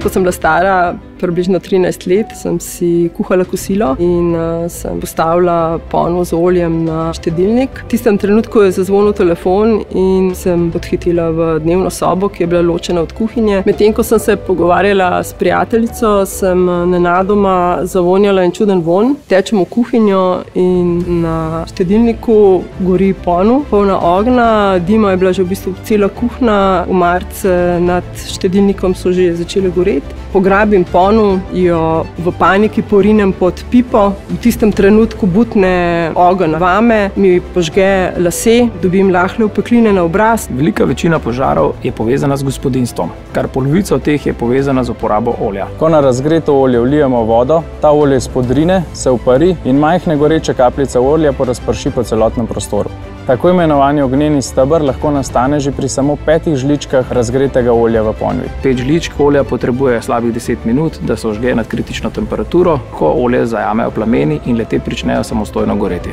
Ko sem bila stara približno 13 let, sem si kuhala kosilo in sem postavila ponev z oljem na štedilnik. V tistem trenutku je zazvonil telefon in sem odhitela v dnevno sobo, ki je bila ločena od kuhinje. Medtem ko sem se pogovarjala s prijateljico, sem nenadoma zavonjala en čuden vonj. Tečem v kuhinjo in na štedilniku gori ponev, polna ognja, dima je bila že v bistvu cela kuhinja, omarice nad štedilnikom so že začele goreti. Pograbim ponev, jo v paniki porinem pod pipo. V tistem trenutku butne ogenj vame, mi požge lase, dobim lahle opekline na obraz. Velika večina požarov je povezana z gospodinjstvom, kar polovica od teh je povezana z uporabo olja. Ko na razgreto olje vlijemo vodo, ta olje spodrine, se upari in majhne goreče kapljice olja porazprši po celotnem prostoru. Tako imenovani ognjeni steber lahko nastane že pri samo 5 žličkah razgretega olja v ponvi. 5 žličk olja potrebuje slabih 10 minut, da se ožge nad kritično temperaturo, ko olje zajamejo plameni in le-te pričnejo samostojno goreti.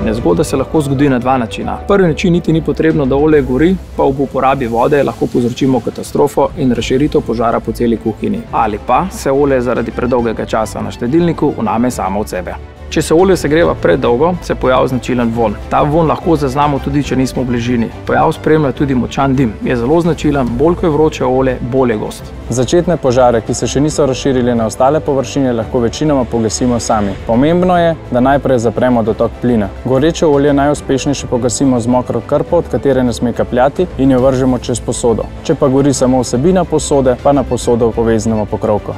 Nezgoda se lahko zgodi na dva načina. Prvi način niti ni potrebno, da olje gori, pa ob uporabi vode lahko povzročimo katastrofo in razširitev požara po celi kuhinji. Ali pa se olje zaradi predolgega časa na štedilniku vname samo od sebe. Če se olje segreva predolgo, se pojavi značilen vonj. Ta vonj lahko zaznamo tudi, če nismo v bližini. Pojav spremlja tudi močan dim. Je zelo značilen, bolj ko je vroče olje, bolj je gost. Začetne požare, ki se še niso razširili na ostale površine, lahko večinoma pogasimo sami. Pomembno je, da najprej zapremo dotok plina. Goreče olje najuspešnejše pogasimo z mokro krpo, od katere ne sme kapljati, in jo vržemo čez posodo. Če pa gori samo vsebina posode, pa na posodo poveznemo pokrovko.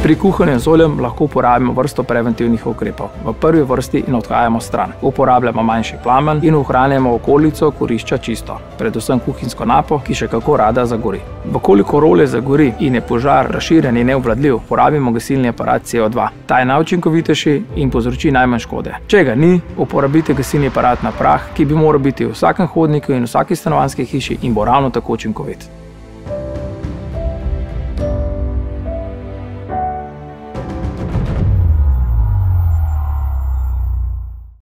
Pri kuhanju z oljem lahko uporabimo vrsto preventivnih ukrepov. V prvi vrsti in odhajamo stran. Uporabljamo manjši plamen in ohranjamo okolico kurišča čisto. Predvsem kuhinjsko napo, ki še kako rada zagori. Vkolikor olje zagori in je požar razširjen in neobvladljiv, uporabimo gasilni aparat CO2. Ta je najučinkovitejši in povzroči najmanj škode. Če ga ni, uporabite gasilni aparat na prah, ki bi moral biti v vsakem hodniku in v vsaki stanovanjski hiši in bo ravno tako učinkovit.